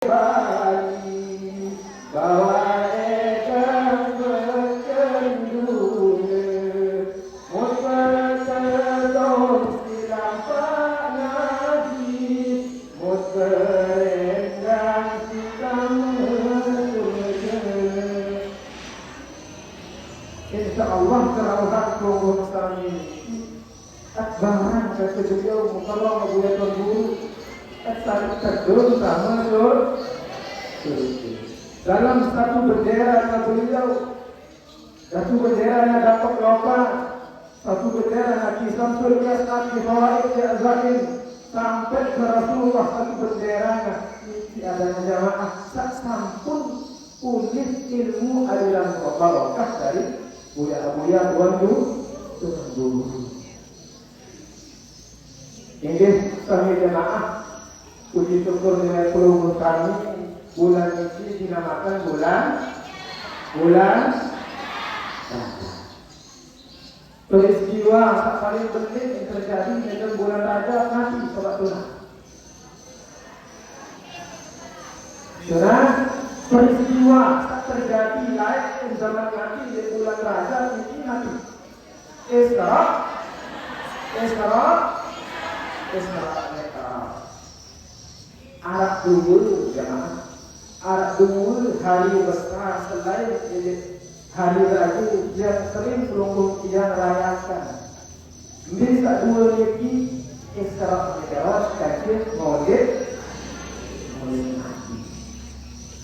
Insyaallah terawat kelompok kami Akbaran kata beliau mukarram Abu Tuan Guru tarik tegur sama dalam satu bendera beliau, satu bendera dapat lompat, satu bendera kisah surga satu fawaid azzain sampai ke Rasulullah, satu bendera ada jamaah sampun ulis ilmu aliran barokah dari buya Tuan Guru. Ini kami jemaah puji syukur dengan peluang kami bulan ini dinamakan bulan peristiwa paling penting yang terjadi dalam bulan Rajab nanti sobat tunah. Karena peristiwa terjadi lain zaman nanti di bulan Rajab ini nanti Isra. Arab dulu jemaah, Arab dulu hari besar selain hari raya yang sering pelunggung yang rayakan. Bisa dua lagi Isra Mi'raj kafir Maulid Nabi.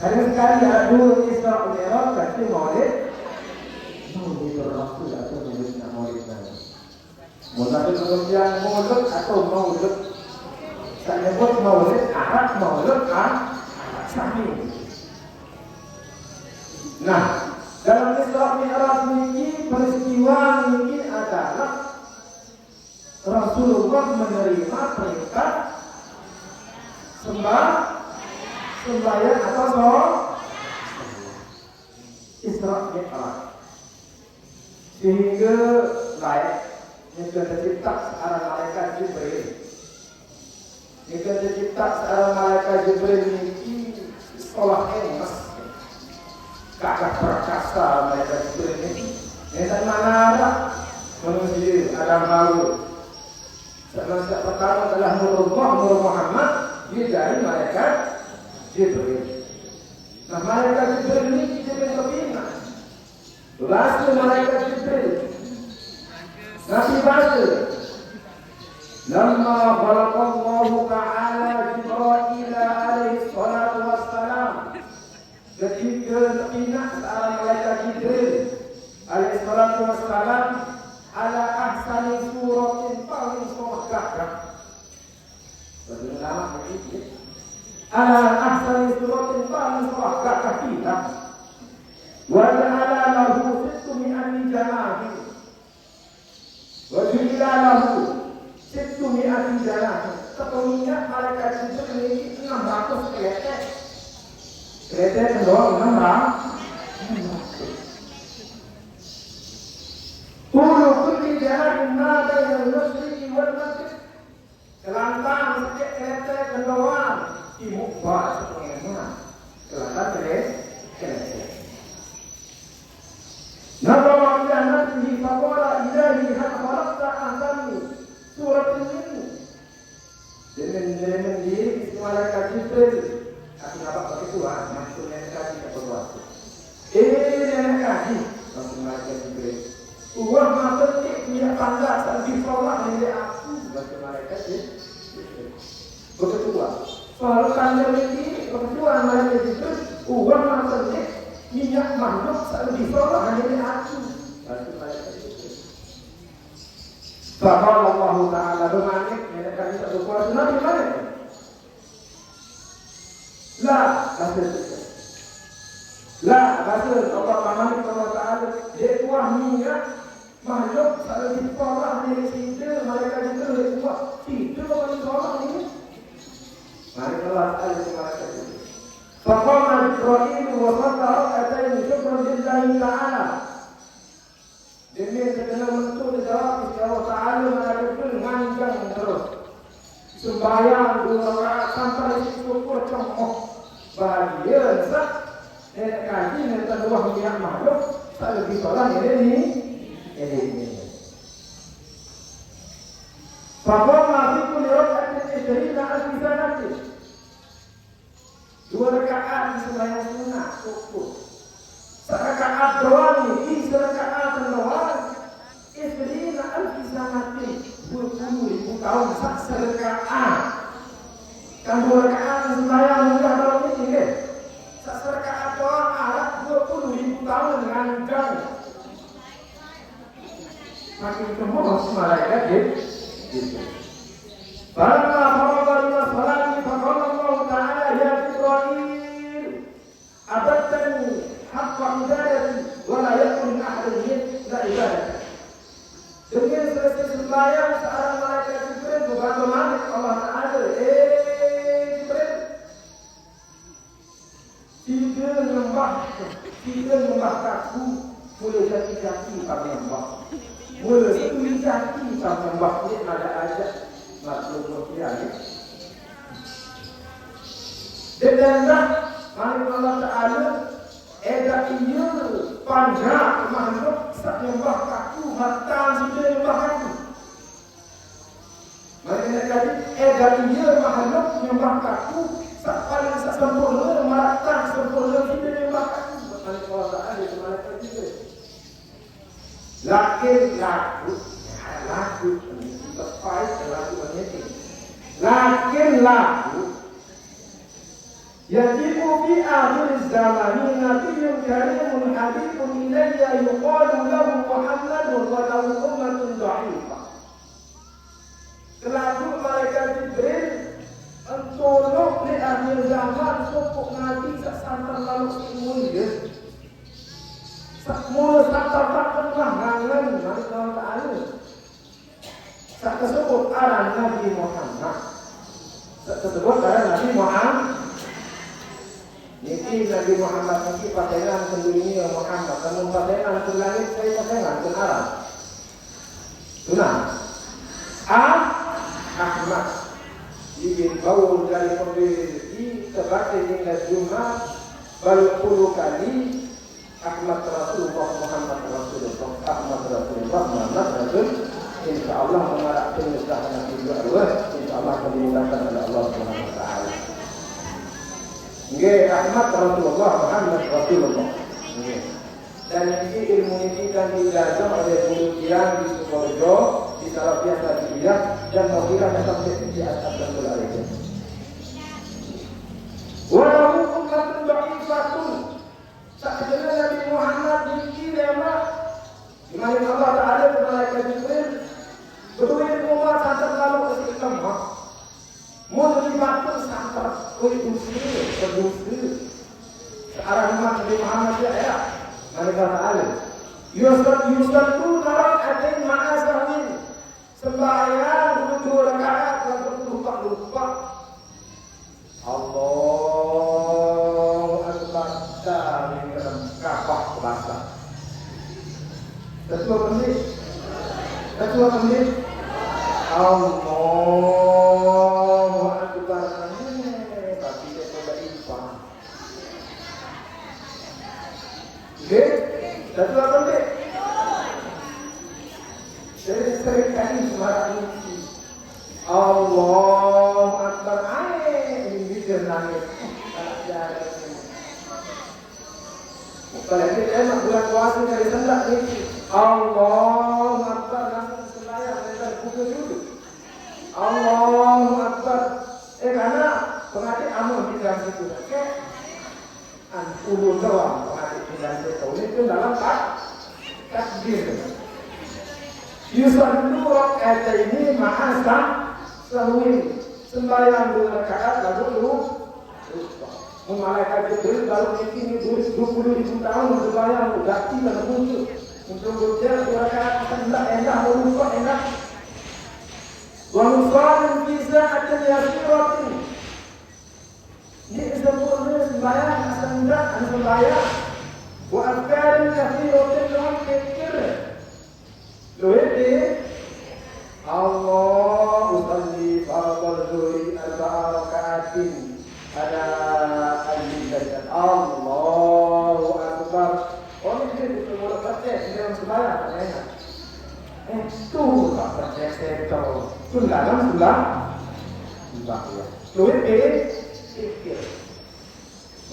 Hari sekali ada dua Isra Mi'raj kafir Maulid Rasul atau Maulid Nabi. Maulid kemudian Maulid atau Maulid. Saya sebut Maulid Arab, Maulid Sami. Nah, dalam Isra Mi'raj ini peristiwa ini adalah Rasulullah menerima perintah sembahyang atau sholat Isra Mi'raj, sehingga layak yang tercipta seorang malaikat Jibril. Jika tercipta seorang malaikat Jibril ini sekolah emas, kakak perkasa malaikat Jibril ini. Dari mana ada manusia Adam Harun. Sejak pertama adalah Nur Muhammad, dia dari malaikat Jibril. Nah, malaikat Jibril ini Jibril kebina. Rasul malaikat Jibril. Nabi baca. Lamma khalaqallahu ta'ala Jibril alaihi salatu wassalam, ketika terpindah seorang malaikat Jibril alaihi salatu wassalam ala ahsani suratin paling gagah. Bagaimana begitu? Ala ahsani suratin paling gagah kita. Wa ja'ala lahu sittumi'ati janahi. Wa ja'ala lahu Sittumi'ati janahi. Ketemunya malaikat Jibril ini 600 kretek. Kretek kedua 600. Kullu kulli janahin ma bainal masyriqi wal maghrib. Kelantang setiap kretek kedua timur barat semuanya. Kelantang kretek. Nabawa ila nafsihi faqala ilahi hal khalaqta ahsani surat ini. Dengan diri malaikat Jibril. Aku dapat pakai Tuhan, maksudnya kaji ke bawah. Ini kaji, maksud malaikat Jibril. Uang maksudnya punya tanda dan disolak dari aku, maksud malaikat Jibril. Beketua. Soal tanda ini, beketua malaikat Jibril. Uang maksudnya minyak makhluk dan disolak dari aku, maksud malaikat Jibril. Faqala Allah Ta'ala bermanik, mereka bisa berkuasa Nabi mana? Rasul Allah Manik Allah Ta'ala dia kuah minyak makhluk kalau disolak dari situ mereka itu kuah itu kalau disolak ini mari Allah Ta'ala mereka itu Faqala Jibril wa qadara ataini syukran lillahi ta'ala. Demi segenap bentuk dijawab Allah Ta'ala mereka manjang terus sembahyang 2 rakaat sampai syukur cemoh bahagia sah kaji tentang Allah yang makhluk tak lebih tolak ini. Bahwa masih kuliah dari nak bisa nanti 2 rakaat di sembahyang sunnah cukup. Serakaat doang ini, serakaat doang. Istri nak bisa nanti 20.000 tahun sak serakaat. Kan 2 rakaat di sembahyang sunnah dalam ini ke? Sak serakaat doang arah 20.000 tahun ngangkang. Makin kemudian malaikat gitu. Falamma farada min as-salati faqala Allah ta'ala ya Jibril abattani haqqa ibadati wa la yakun ahadun la ibadati. Dengan selesai sembahyang seorang malaikat Jibril berkata Allah Ta'ala, Jibril tidak menyembah kaku boleh jadi kaki tak menyembah boleh itu kaki tak menyembah ini ada aja makhluk ini dan Allah Ta'ala ada iya panjang makhluk tak menyembah kaku mata sudah menyembah kaku makanya tadi ada iya makhluk menyembah kaku tak paling sempurna mata sempurna sudah menyembah kaku Allah Ta'ala itu malaikat Jibril laku terbaik laku menyeting laku yajibu fi akhir zamani nabiyyun karimun habibun ilayya yuqalu lahu Muhammadun wa lahu ummatun dha'ifah. Laku malaikat Jibril tolong di akhir zaman sopok nabi santan lalu mulia mula santan langgangan dari Allah Ta'ala tak tersebut arah Nabi Muhammad tak tersebut arah Nabi Muhammad ini Nabi Muhammad ini pasangan sendirinya Muhammad namun pasangan ke langit saya pasangan ke arah tunang Ahmad ibn Baul dari pembeli sebagai hingga Jumat baru 10 kali Ahmad Rasulullah Muhammad Rasulullah Ahmad Rasulullah Muhammad Rasul InsyaAllah mengarah penyelesaian Nabi Allah InsyaAllah akan dimudahkan oleh Allah Subhanahu Wa Taala. Nggih Ahmad Rasulullah Muhammad Rasulullah. Nggih. Dan ini ilmu ini kan diajar oleh guru tiang di Sukorejo di Salafiyah Sadiyah dan Mawirah sampai di atas dan berlalu. Walau umatun dha'ifatun sakjana Nabi Muhammad dikir ya mak dimana Allah Ta'ala malaikat Jibril berdua umat sangat lalu kesikam mak mau dibantu sangat usir berdusir searah umat Nabi Muhammad ya malaikat Ta'ala Yusuf tu narak atin ma'asawin sembahyang 2 rakaat lalu lupa Allah Akbar dari Ka'bah bahasa. Ketua pemilik Allahu Akbar tapi dia tidak ipa. Oke, ketua pemilik. Jadi sering kali suara ini Allahu Akbar ini dia nangis. Kalau kita enak bulan puasa dari sendak ini Allahu Akbar langsung sembahyang dari pukul dulu Allahu Akbar karena pengadik amun di dalam situ ulun doang pengadik di dalam situ itu dalam takbir yusallu rakaat ini ma'asam sahwi sembahyang 2 rakaat lalu lupa malaikat Jibril baru ini 20.000 tahun sembahyang udah tidak muncul untuk berjalan 2 rakaat enak lupa enak wa nusallim fi sa'atin yasiratin ini sempurna sembahyang sembahyang wa afkarin kathiratin dengan fikir Luhiti Allah usalli fardal zuhri 4 rakaatin ada sembahyang, enak. Itu tak percaya seto. Dalam sudah ya. Duit pikir.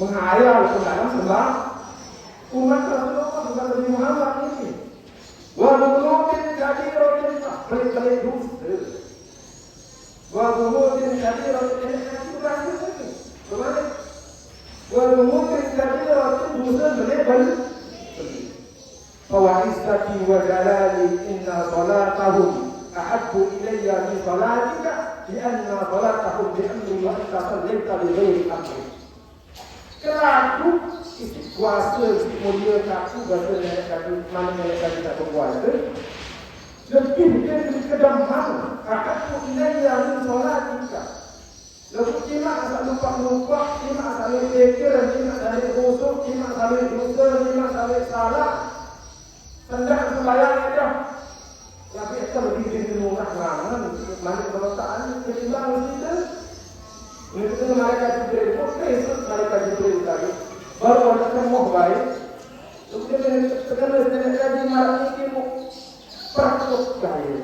Menghayal dalam sembah umat Rasulullah bukan Nabi Muhammad ini. Wadunutin jadi rotin pelit-pelit dusta. Wadunutin jadi rotin itu rasul ini. Bagaimana? Wadunutin jadi rotin dusta belit-belit. Fawaistati wa jalali inna salatahum ahabbu ilayya min salatika di anna salatahum bi amri wa anta sallaita li ghairi amri. Kelaku kuasa mulia kaku bahasa mana nenek tak berkuasa lebih dari kedaman ahabbu ilayya min salatika. Lalu cima asal lupa, cima asal pikir, cima asal rusuk, cima asal dosa, cima asal salah. Tendang sembahyang aja. Tapi itu lebih dikenal rangan, mana kebetulan ketimbang kita. Itu mereka Jibril, Yesus mereka Jibril tadi. Baru ada semua baik. Kemudian sekarang tadi malam ini mau praktek kaya.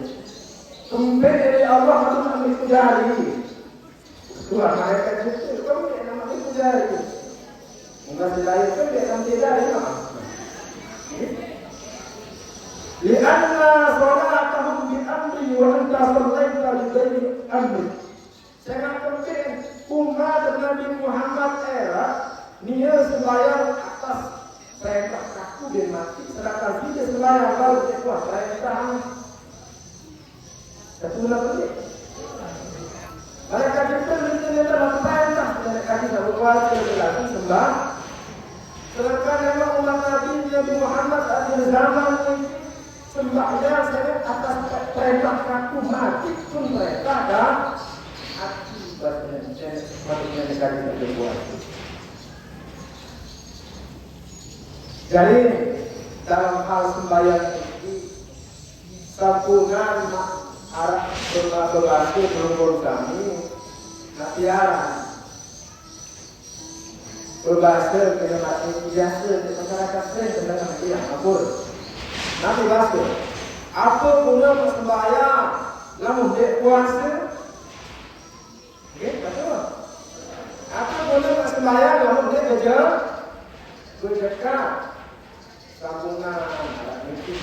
Kembali dari Allah harus ambil jari. Tuhan mereka Jibril, kamu yang namanya jari. Enggak dilahirkan dia nanti jari mah. Lianna salatahum bi amri wa anta sallaita bi ghairi amri. Sangat penting umat Nabi Muhammad era dia sembahyang atas perintah kaku dan mati, sedangkan kita sembahyang baru kuat perintah. Ketulah penting. Mereka juga dalam perintah mereka tidak berkuasa lagi sembah. Sedangkan memang umat Nabi Muhammad akhir zaman ini sembahyang saya atas perintah kaku mati pun perintah dan akibatnya manusia negara tidak berbuat. Jadi dalam hal sembahyang ini sempurna arah berbantu berumur kami nafiaran berbahasa dengan arti biasa di masyarakat sering dengan yang akur. Nabi bahasa, apa guna sembahyang namun dia puasa? Betul. Apa guna sembahyang namun dia berdekat sambungan mimpi.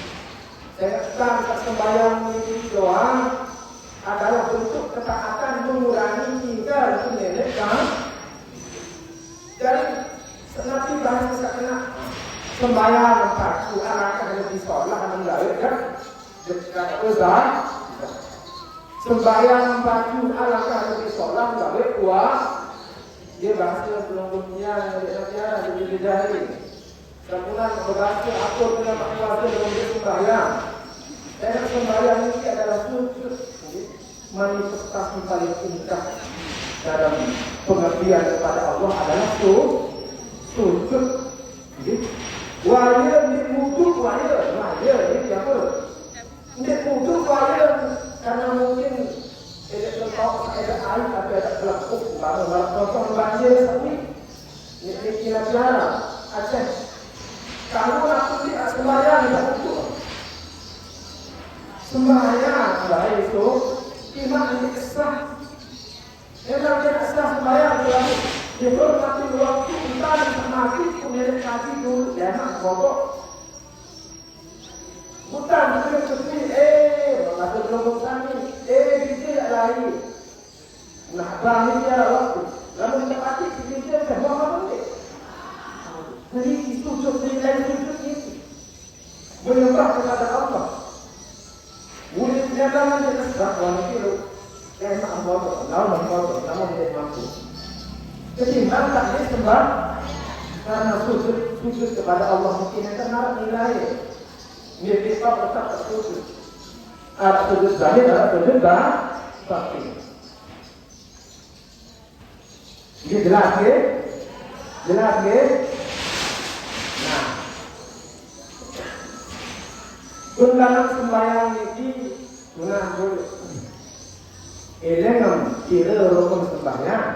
Saya katakan sembahyang mimpi doa adalah bentuk ketaatan mengurangi tinggal nenek kan? Jadi Nabi bahasa sakna sembahyang empat akan lebih sholat menggawai kan dekat besar. Sembahyang empat akan lebih sholat menggawai kuat. Dia bahasa belum-belumnya dia lebih dari. Kemudian berbahasa akur dengan puasa dalam sembahyang. Dan sembahyang ini adalah sujud manifestasi paling indah dalam pengertian kepada Allah adalah sujud. Wajib dibutuh wajib ini apa? Dibutuh wajib karena mungkin ada letak ada air tapi ada pelapuk baru kosong banjir tapi ini kira-kira Aceh kalau aku tidak sembahyang tidak butuh sembahyang baik itu iman ini kesah memang dia kesah sembahyang selalu dia bermati waktu entar mati kemudian kaki dulu jangan pokok bukan kita seperti masa belum kami kita tidak lari nah bang dia waktu lalu kita mati kita semua apa ni jadi itu sebenarnya sujud ini menyembah kepada Allah boleh jangan dia kesah wanita itu emak Allah nama dia mampu. Ketimbang tak disembah karena sujud kepada Allah mungkin yang ternarik nilai. Dia kita tetap sujud. Ada sujud zahir, ada sujud batin. Ini jelas ke? Jelas ke? Nah, undangan sembahyang ini guna boleh. Eleng kira rukun sembahyang.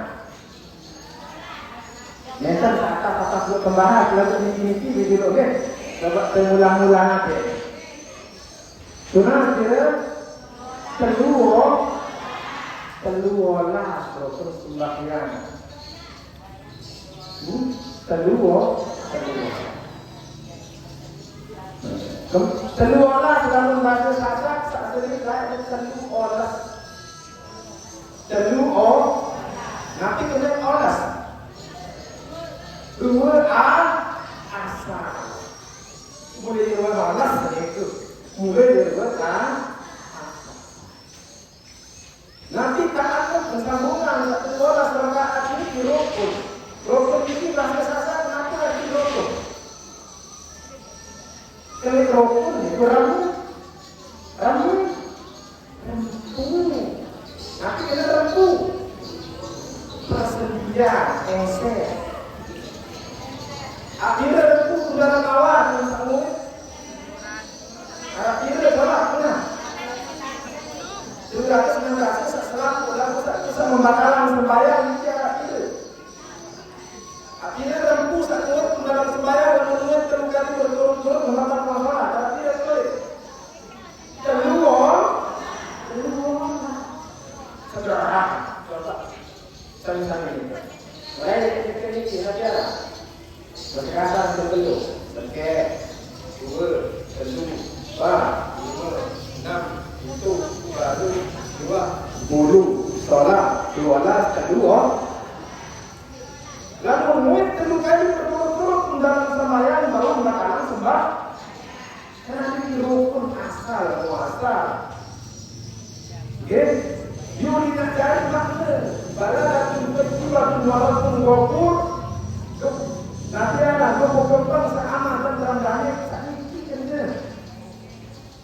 Mental kata-kata buat pembahas lalu mimpi-mimpi video kan. Dapat pengulang-ulang aja. Sunah kira teluolah terus sembahyang. Teluolah dalam bahasa Sasak saat ini saya teluolah. Nanti kena olas. Dua asal. Mulai dua olas itu. Mulai dua asal. Nanti tak ada persambungan satu olas rakaat ini di rukun. Rukun ini bahasa Sasak nanti ada di rukun. Kalau rukun itu rambu. Nanti kena rambu. Persendian, engser. Akhirnya rambu dalam awal yang sanggup. Akhirnya galak pernah. Sudah sebenarnya setelah pulang tak bisa membatalkan sembahyang di akhir. Akhirnya rambu sanggup dalam sembahyang dan menunggu terkali berturut-turut membatalkan sholat. Akhirnya boleh. Keluar. Saudara, saling-saling. Mulai dari ini saja. Berkasar sebelum, berkeh, dua, telu, empat, lima, enam, tujuh, baru, 20, sholat, 12, kedua. Lalu muid telu kali berturut-turut dalam sembahyang baru melakukan sembah. Karena ini rukun asal, muasal. Okay? Yuri nak cari makna. Baladun kecil walaupun gopur. Nanti ada gopur-gopur seaman dan terang-terangnya. Sakit kena.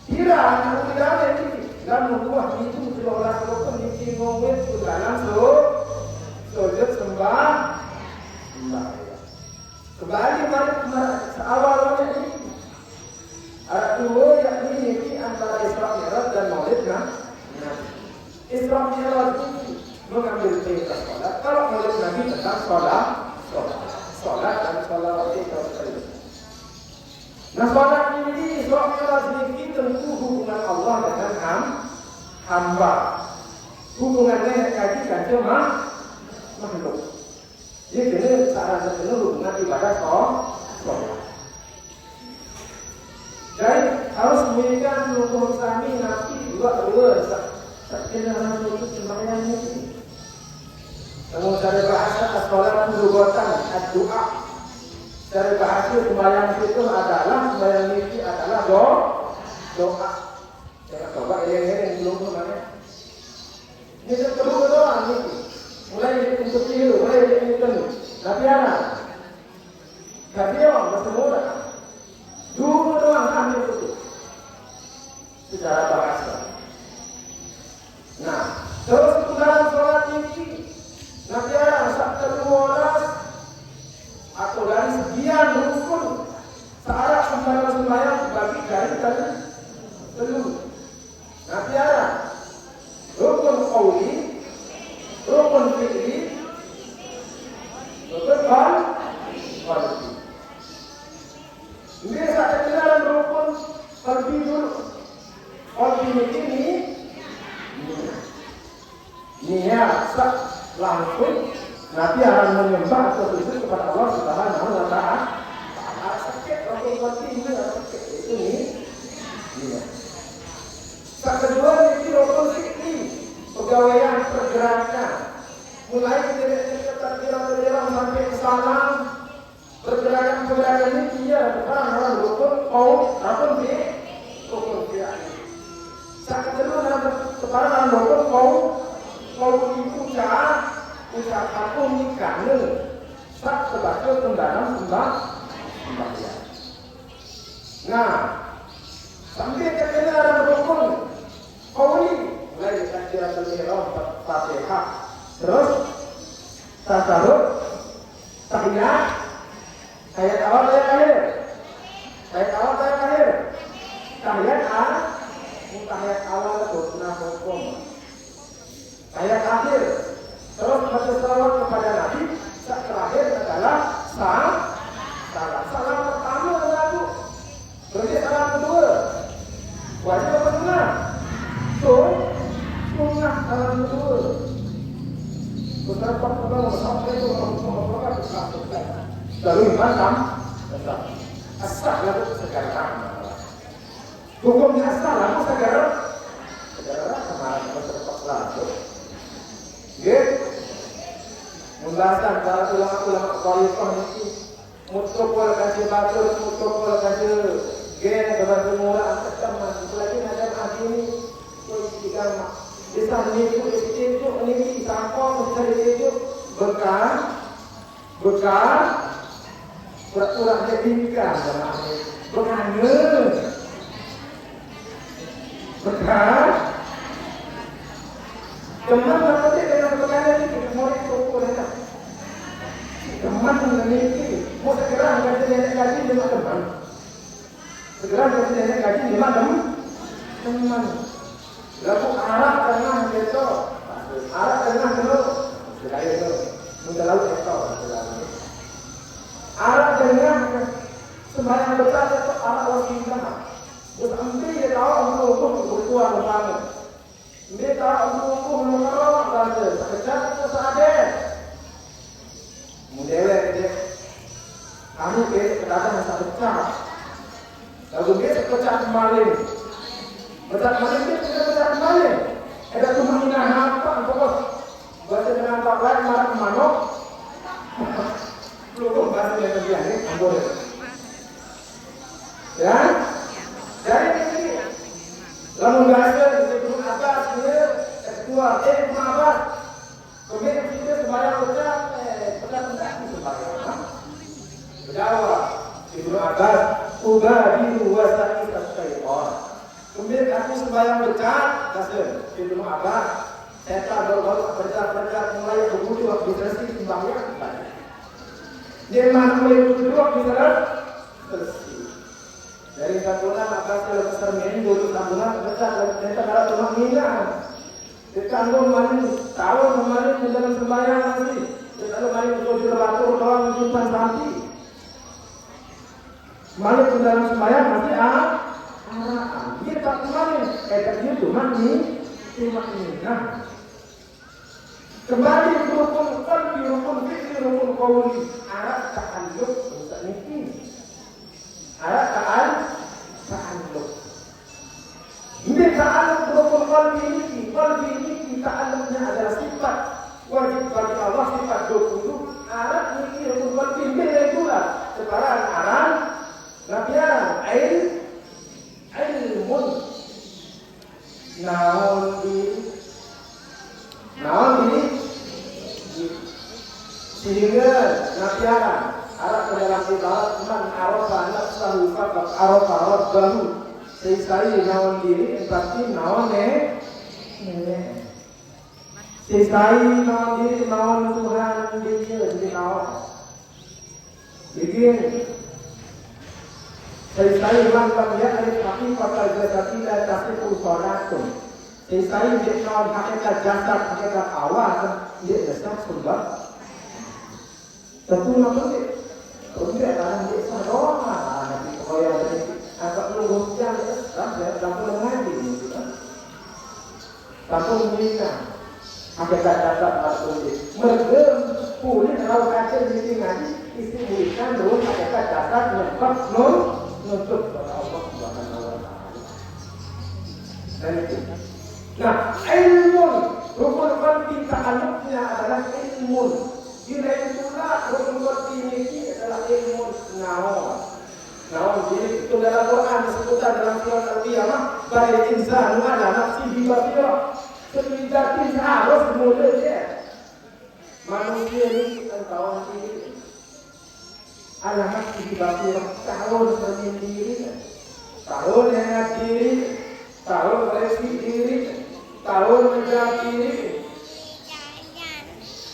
Kira anak tidak ada ini. Lalu buah itu diolah gopur di ngomit ke dalam sujud sembah. Kembali pada awal-awalnya ini. Ada dua yakni ini antara Isra Mi'raj dan Maulid Isra Mi'raj itu mengambil perintah sholat. Kalau Maulid Nabi tentang sholat dan sholat itu. Nah, sholat ini Isra Mi'raj ini tentu hubungan Allah dengan hamba. Hubungannya yang kajikan cuma makhluk. Jadi kena salah satu hubungan ibadah sholat. Jadi harus memiliki hukum kami nanti juga dua sekenal itu sembahyang ini. Kalau dari bahasa as-salat perbuatan doa. Dari bahasa sembahyang itu adalah sembahyang ini adalah doa. Jangan coba yang belum mana. Ini perlu doa ini. Mulai untuk kecil, mulai dari itu. Tapi anak, tapi orang bersemula. Dulu doang kami itu secara bahasa. Nah, terus dalam sholat ini nanti ada sabtu 12 atau dari sekian rukun syarat sembahyang dibagi dari seluruh. Nanti ada rukun qauli, rukun fi'li, rukun qalbi. Ini saat dalam rukun qalbi dulu. Qalbi ini niat langsung nanti akan menyembah atau sujud kepada Allah Subhanahu wa Ta'ala. Sakit rukun qalbi ini sakit ini. Saat kedua ini rukun fi'li, pegawaian pergerakan. Mulai dari takbiratul sampai ke salam. Pergerakan ini dia bukan rukun rukun fi'li. Saat kedua dalam rukun itu ucapan unikane sak sebagai pendalam sembahyang. Nah, sampai ke dalam rukun qauli mulai takbiratul ihram, Fatihah, terus tasawuf, tahiyat, ayat awal ayat akhir. Tahiyat awal sunah hukum. Ayat akhir. Terus baca salawat kepada Nabi. Terakhir adalah salam pertama lagu. Berarti salam kedua. Wajib apa Lalu macam asal lalu sekarang. Hukumnya asal lalu sekarang kemarin berterpak lalu. Gitu. Membahasan para ulama-ulama kualitas ini mutlak kasih batur, mutlak kasih gen kepada semua angkat teman. Lagi ada hati ini, jika di sana itu ini sampong dari itu bekal pura-pura jadikan bekal teman apa sih dengan bekal ini kita mau itu ada teman ini mau segera gaji nenek gaji 5 teman segera gaji nenek gaji 5 teman lalu arah tengah gitu arah tengah dulu sekali itu mudah lalu itu arah tengah sembahyang besar itu arah wanita terus ambil dia tahu untuk berkuah bersama dia tahu untuk mengerok dan sekejap itu sadar mudah dia kamu ke kedatangan satu pecah lalu dia sekejap kembali betul dia sekejap kembali ada cuma ingat apa pokok baca dengan Pak Lai marah manok belum bahasa yang lebih aneh boleh ya dari ini lalu bahasa itu atas dia kedua Abbas kemudian kita sembahyang ucap pedas sembahyang berjawab Ibnu Abbas ubadiru wasai syaitan kemudian aku sembahyang ucap kata Ibnu Abbas setan baru berjalan mulai berbudi waktu bersih sembahyang dia mulai berbudi waktu bersih dari satuan Abbas ke besar ini dulu sambungan besar dan kalau cuma minat ditanggung mari tahun kemarin di dalam sembahyang nanti kalau mari untuk dilatur doang menyimpan hati mari di dalam sembahyang nanti dia tak kemarin dia cuma nah kembali rukun qalbi rukun fikri rukun qawli arah ta'alluq untuk ini arah ta'alluq ini ta'alluq rukun qalbi ini ta'alluqnya adalah sifat wajib bagi Allah sifat 20 arah ini rukun qalbi ini pula sekarang arah nabian ilmun naon ini sehingga nabian arah ke dalam ibarat man arafa nafsahu faqad arafa rabbahu sesai naon diri pasti naon sesai naon diri naon Tuhan diri jadi naon begini sesai man lam ya'rif haqiqatal jasadi la tasifu salatun sesai dia naon hakikat jasad hakikat awal dia jasad sebab tentu apa sih kemudian dia sadoa nanti koyo agak nunggu jam sampai langsung ngaji gitu kan. Langsung menikah. Ada kata-kata langsung di. Mergem pulih kalau kaca di ngaji isi berikan dulu ada kata-kata nyebab nutup Allah Subhanahu wa taala. Dan itu. Nah, ilmu rukun qalbi ta'alluqnya adalah ilmu. Bila itulah rukun qalbi ini adalah ilmu naon jadi itu dalam Quran disebutkan dalam surat Al-Qiyamah bal insanu ala nafsihi basira setidak harus mulai dia manusia ini tahu diri ala nafsihi basira tahu sendiri tahu dengan diri tahu koreksi diri tahu menjaga diri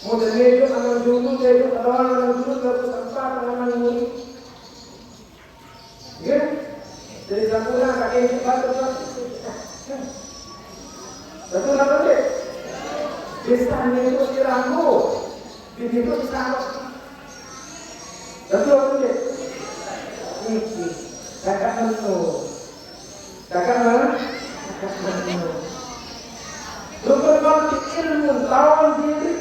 mudah itu anak dulu itu anak dulu bersempat anak dulu ya, dari sempurna kakek ini betul apa deh? Bisanya itu diranggu, bibir itu disangkut. Betul apa deh? Ini, kakak menu, kakak menu. Rukun qalbi ilmu lawan diri,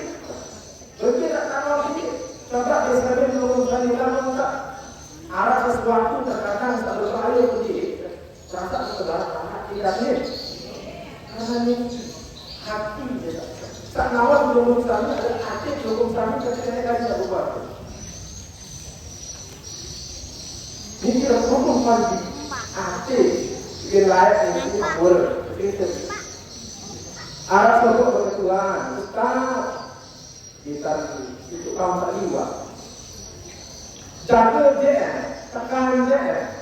hukum sami adalah aktif hukum sami ketika kaji tak buat. Ini kira hukum fardi aktif bikin layak yang ini boleh begitu. Arab sebut berketuaan tetap kita itu kaum tak liwat. Jaga dia, tekan dia.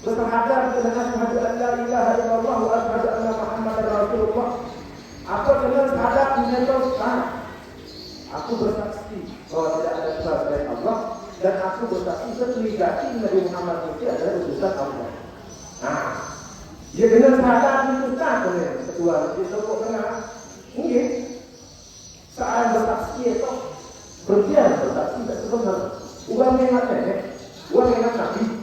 Berhadap dengan syahadu an la ilaha illallah wa asyhadu anna Muhammadar Rasulullah. Apa dengan hadap menyatakan aku bersaksi bahwa tidak ada Tuhan selain Allah dan aku bersaksi sesungguhnya Nabi Muhammad itu adalah utusan Allah. Nah, dia dengan hadap itu tak boleh ketua itu kok kena. Mungkin saat bersaksi itu berdiam bersaksi tak sebenarnya. Uang ingat nenek, uang ingat Nabi.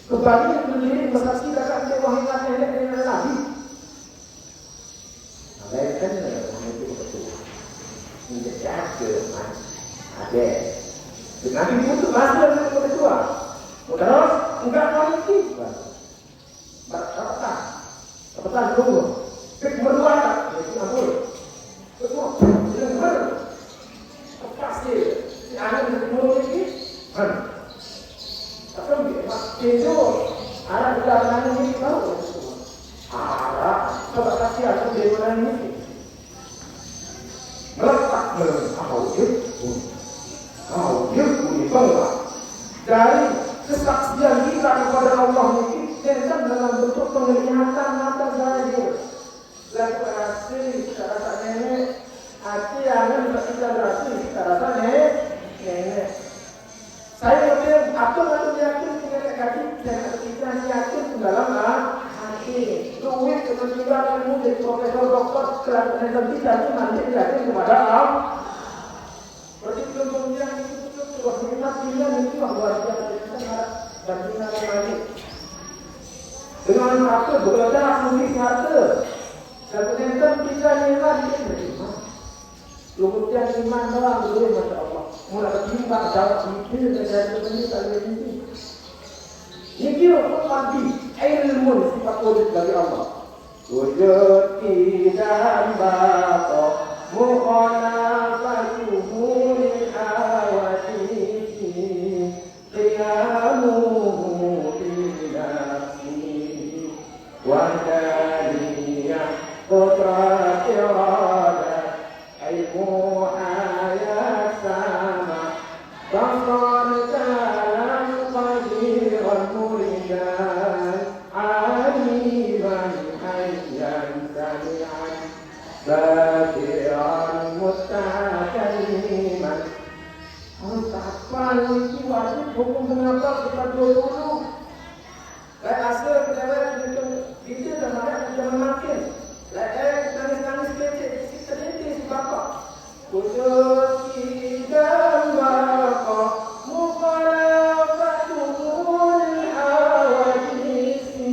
Kembali berdiri bersaksi kakak dia uang ingat nenek dengan Nabi. Kan itu betul. Menjadi keman ada. Nabi itu bahasa dengan ketua. Terus enggak mungkin. Berkata, kata dulu. Pik berbuat, itu tak boleh. Ketua, dengar. Pasti, si anak yang menurut ini, tapi itu anak sudah menangis ini tahu. Arah, coba kasih aku dari mana ini. Meletak bunyi bangga dari kesaksian kita kepada Allah ini dan dalam bentuk penglihatan mata zahir. Lalu asli kita rasa nenek, hati yang kita berasli kita rasa nenek. Saya yakin apa yang yakin nenek kaki dan kita yakin dalam hati. Duit kepentingan ilmu dari profesor doktor kelihatan kita itu nanti yakin kepada Allah. Berarti kemudian itu waktunya pilihan itu luar biasa kita dan kita lagi. Dengan harta bekerja mungkin harta. Dan kemudian kita nilai dia beriman. Kemudian iman dalam diri Masya Allah. Mulai ketimbang jawab mikir dan jadi penyitaan ini. Mikir mati ilmu sifat wujud dari Allah. Wujud tidak bato mukhalafatuhu lil awatisi qiyamuhu binafsi wa daliyah qudrat irada ilmu hayat sama basar kalam qadiran muridan aliman hayyan sami'an badiran mutakalliman. Kapan itu wajib hukum mengapa kita dulu? Baik asal kita itu dah marah kita makin. Baik nangis kecil kita ini si bapa. Wujud tidak bapa mukhalafatuhul hawadisi.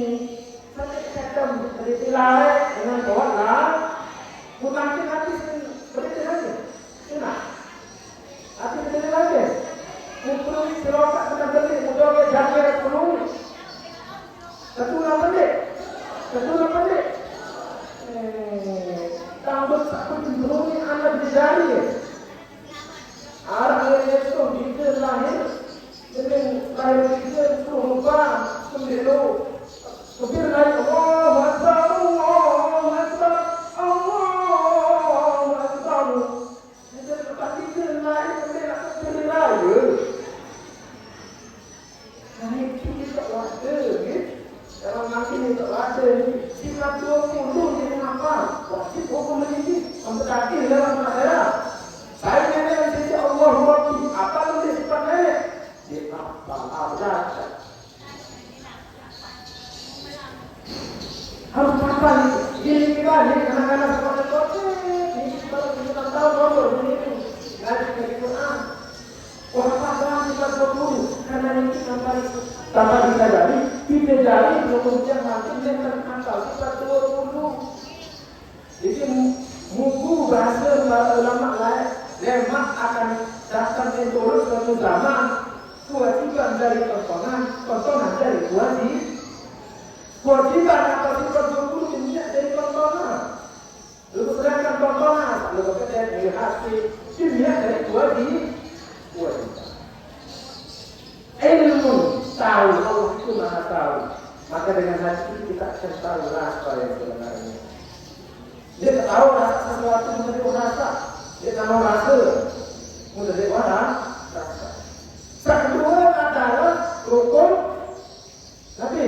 Sampai kita berarti lain dengan kawan lah. Bukan hati berarti lagi. Kenapa? Hati berarti lagi. Mukul selokat kita berarti mudah ke jaga penuh. Satu nama pendek. Tambah satu penuh ni anak berjari. Arah yang itu kita lahir dengan lahir kita itu lupa sendiri. Kemudian lahir Allah Akbar. Kita lepas kita lahir kemudian nak sendiri raya. Lahir kita tak ada, dalam makin itu ada ni. Sifat 20 dia mengapa? Wajib hukum ini memperdaki dalam akhirat. Saya nenek sisi Allah Rabbi. Apa itu sifat nenek? Dia apa? Harus apa ni? Ini kita ni anak-anak sekolah ini kalau kita tahu nomor ini dari Quran. Orang kita 20 karena ini sampai tanpa kita dari kemudian makin yang terangkal kita 20. Jadi buku bahasa ulama lain lemak akan datang dan turun suatu zaman. Kewajiban dari tontonan dari kewajiban atau sifat 20 ini dari tontonan. Lalu sedangkan tontonan lalu kita dari hati tahu, Allah itu maha tahu. Maka dengan hati kita akan tahu rasa yang sebenarnya. Dia tak tahu rasa sesuatu menjadi rasa. Dia tak tahu rasa menjadi rasa. Yang kedua adalah rukun Nabi.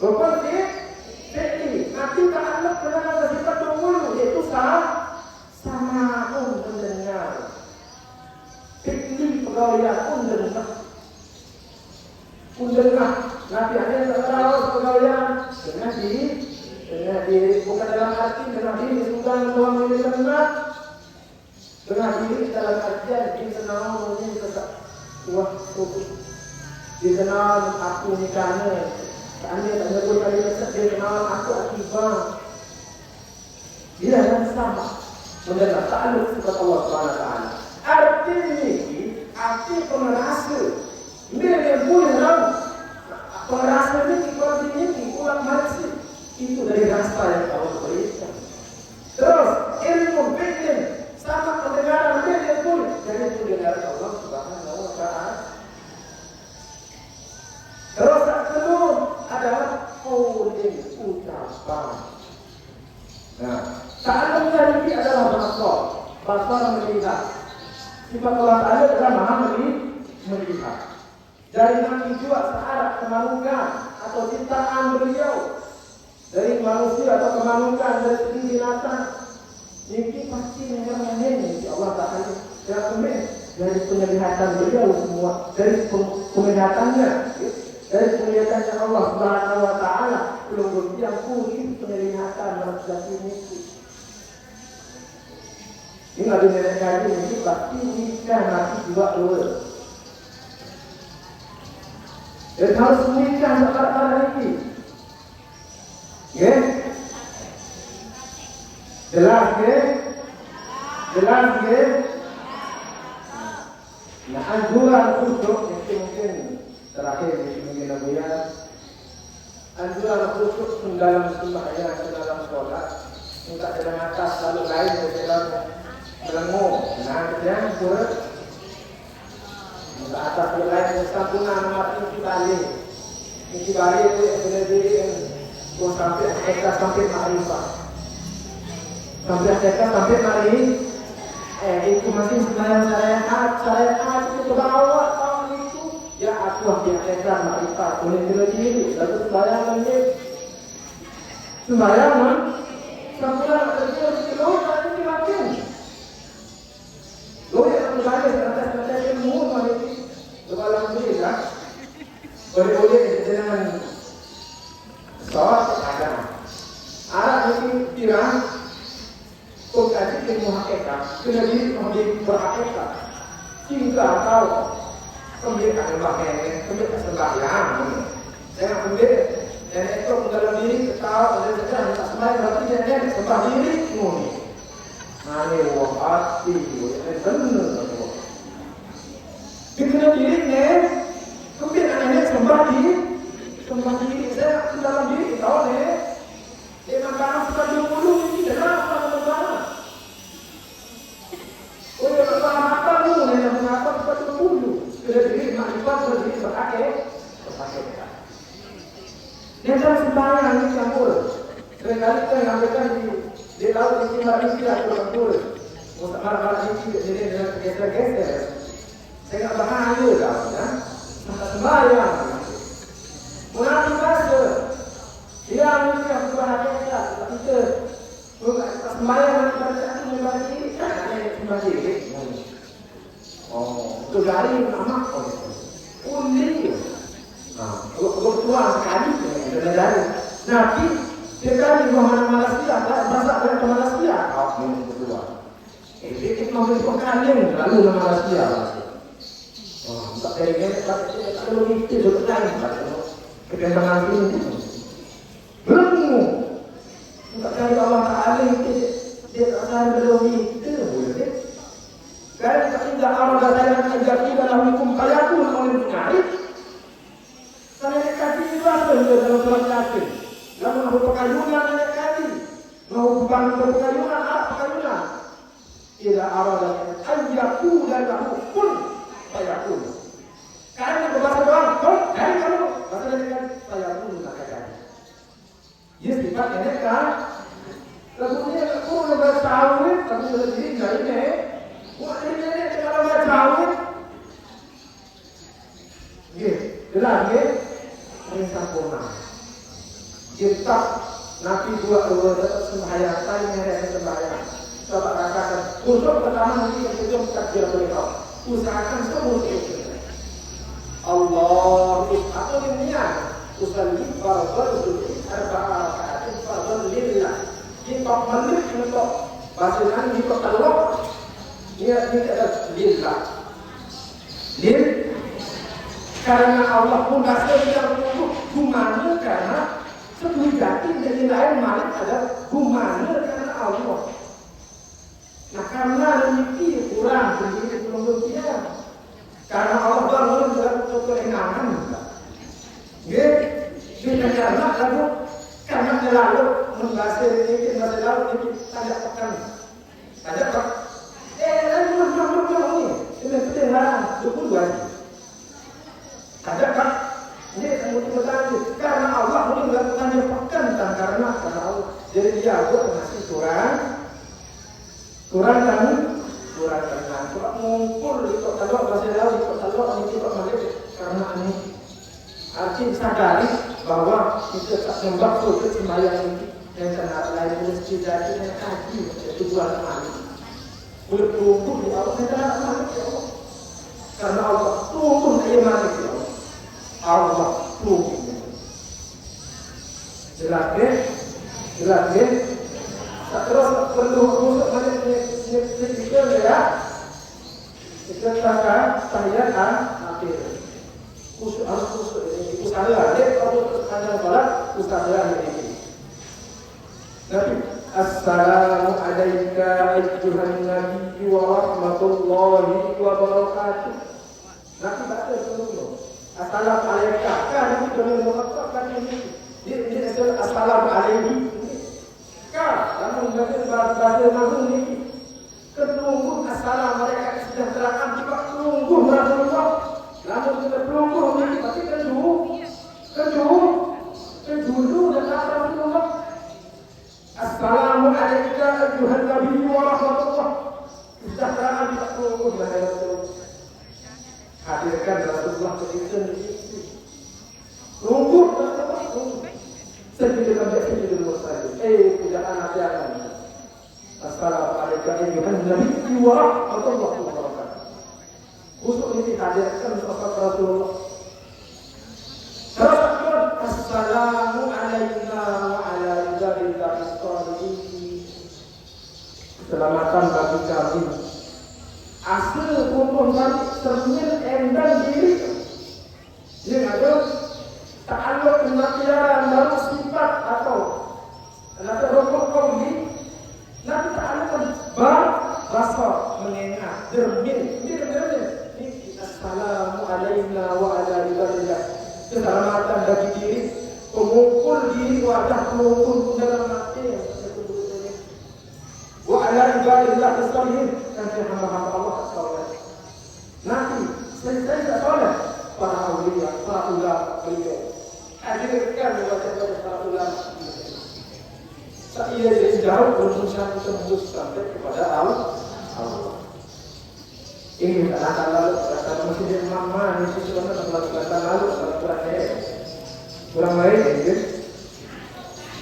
Rukun fi'li. Nabi ta'alaq dengan sifat rukun, yaitu sama'un mendengar. Fi'li pegawaian mendengar. Nabi ada yang tahu pegawaian dengan diri, bukan dalam arti dengan diri sudah mendengar. Dengan diri dalam artian di senang mendengar. Wah, di kenal aku ni kerana anda tak sebut kali dia kenal aku akibat. Dia akan sama mendengar ta'aluk kepada Allah SWT. Arti ini, arti pengerasa. Dia yang boleh tahu pengerasa ini, kalau ini ulang maksi. Itu dari rasa yang Allah berikan. Terus, ilmu fi'lin sama pendengaran fi'lin pun. Jadi itu dengar Allah Subhanahu wa ta'ala. Terus yang kedua adalah qaulin, ucapan. Nah, ta'alum tadi adalah basar melihat. Sifat Allah Ta'ala adalah maha melihat. Dari Nabi juga searah kemalukan atau ciptaan beliau. Dari manusia atau kemalukan dari binatang. Ini pasti yang ini Allah Ta'ala. Dari penglihatan beliau semua, dari penglihatannya, dari penglihatannya Allah Subhanahu wa Ta'ala, belum yang pulih penglihatan manusia ini. Ini ada nenek kaji ini pasti nikah nanti juga dulu. Dan harus menikah sekarang ini. Ya, jelas ya, jelas ya. Nah, anjuran untuk mungkin terakhir mungkin namanya anjuran untuk dalam sembahyang dalam sholat minta dalam atas lalu lain dalam melengok. Nah, yang surat minta atas lain sempurna mati balik. Isi balik itu benar-benar sampai akhir sampai ma'rifah. Sampai akhir sampai ma'rifah. Itu masih sembahyang syariat itu kebawa tahun itu ya aku biasa ma'rifah boleh diri lalu sembahyang ini sembahyang sembahyang kerja di luar itu makin lo yang sembahyang kata ilmu mari dalam diri kan boleh dengan sholat ada ini tirang untuk tadi ilmu hakikat, kena diri menjadi berhakikat. Jika kau kemudian pakai kemudian sembahyang, saya ambil dan itu dalam diri ketahui ada sedang tak sembahyang berarti dia sembah diri muni. Nani wafati, benar. Kena diri ni, kemudian anaknya sembah diri saya dalam diri tahu ni. Dia makan suka 20 ini dah apa mana? Oh ya apa lu ni nak mengapa suka 20? Sudah diri makrifat berdiri berpakai. Dia dah sembahyang ni campur. Sekali kita ngapakan di laut di timur ini atau campur. Untuk marah-marah ini jadi dengan geser-geser. Saya nak bahaya dah, ya. Sembahyang. Mengaji bahasa. Dia mesti yang berhati-hati kita sembahyang pada satu membagi diri kan membagi diri. Oh, itu dari nama undi. Kalau tua sekali dari Nabi dia kali Muhammad Malaysia bahasa dari Malaysia. Oh, ini kedua. Dia mau berkali lalu nama Malaysia. Oh, tak kira kalau itu betul kedengaran ini. Belum tak kali Allah Ta'ala dia tak akan berdoa kita boleh kan tidak arada saya menjadi dalam hukum kayakun oleh penyarif saya kasih jelas dalam surat Yasin dalam menghubung pekayunan saya kasih menghubungkan pekayunan pekayunan tidak arada ayyaku dan hukum kayakun karena berbahasa doang kan kamu sifat nenek kan. Lagunya aku udah tahu, tapi sudah diri nggak ini. Wah ini nenek kalau udah tahu, jelas perintah sempurna. Kita Nabi dua dapat sembahyang, saya nenek sembahyang. Coba katakan, untuk pertama nanti yang kedua takbir beliau. Usahakan semua itu. Allah atau dunia usalli fardhu zuhri arba'a raka'atin fardhu lillah. Kita menit untuk bahasa ini kita telok dia adalah lillah. Karena Allah pun dasar yang gumana karena sejati dari lain malik adalah gumana karena Allah. Nah karena ini kurang begitu belum dia. Karena Allah bangun dalam keenaman. Kita karena lalu karena lalu membahas ini lalu tidak pekan. Tidak pekan. Ini kedengaran 22. Tidak pekan. Ini kemudian karena Allah melakukan yang pekan dan karena Allah. Jadi dia buat ngasih Quran kami kurang tenang, kurang ngumpul di kota lo, masih lalu di kota lo, ini kok malah karena ini arti sadari bahwa kita tak membak itu sembahyang ini yang kena lain mesti jadi yang haji tujuan mati. Boleh tumbuh di awal negara mati ya Allah. Karena Allah tumbuh di mati ya Allah. Allah tumbuh. Jelas deh. Terus perlu untuk menyebutkan ya. Kita katakan tahiyat akhir. Khusus ini usaha dia kalau hanya salat usaha ini. Nabi assalamu alayka ayyuhan nabi wa rahmatullahi wa barakatuh. Nabi baca dulu. Assalamu alayka kan itu dengan mengatakan ini. Dia assalamu alayhi. Namun bahasa namun ini ketunggu asal mereka kesejahteraan juga tunggu Rasulullah. Namun kita tunggu ini pasti kedulu dan Rasulullah. Assalamu alayka ayyuhan nabi wa rahmatullah. Kesejahteraan juga tunggu dari Rasulullah. Hadirkan Rasulullah ke situ. Tunggu Rasulullah tunggu. Sejuta mustahil. Tidak anak yang assalamualaikum warahmatullahi wabarakatuh. Khusus ini hadirkan sahabat Rasulullah. Assalamu alayna wa ala ibadillahi sholihin. Keselamatan bagi kami. Asal kumpul kami cermin endang diri. Yang ada ta'alluq kematian baru sifat atau nanti rokok kau ini nanti ta'alluq rasa mengenal dermin ini assalamu alayna wa ala ibadillah. Keselamatan bagi diri, pengumpul diri wajah pengumpul dalam hati wa ala ibadillah sholihin nanti hamba-hamba Allah saleh. Nanti selesai soleh para awliya, para ulama beliau. Hadirkan wajah-wajah para ulama. Saya jadi jauh berusaha tembus sampai kepada Allah. Ini kata lalu kata masjid mama ini sebenarnya kata lalu kurang baik ya.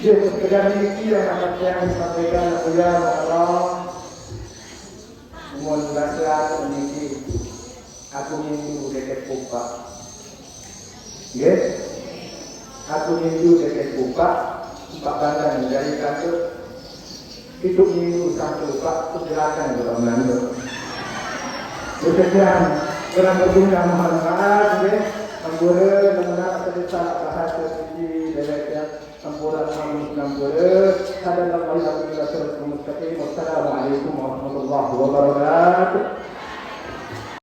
Dia sekedar ini yang disampaikan oleh Allah. Mohon baca ini aku minggu dekat pupa. Yes. Aku minggu dekat buka 4 badan dari kantor hidup minggu satu buka penjelasan dalam Belanda. Sekian kurang berguna mohon maaf ya. Ampura mengenal cerita bahasa suci dari ampura ampura ada dalam ayat Rasul Mustafa. Wassalamualaikum warahmatullahi wabarakatuh.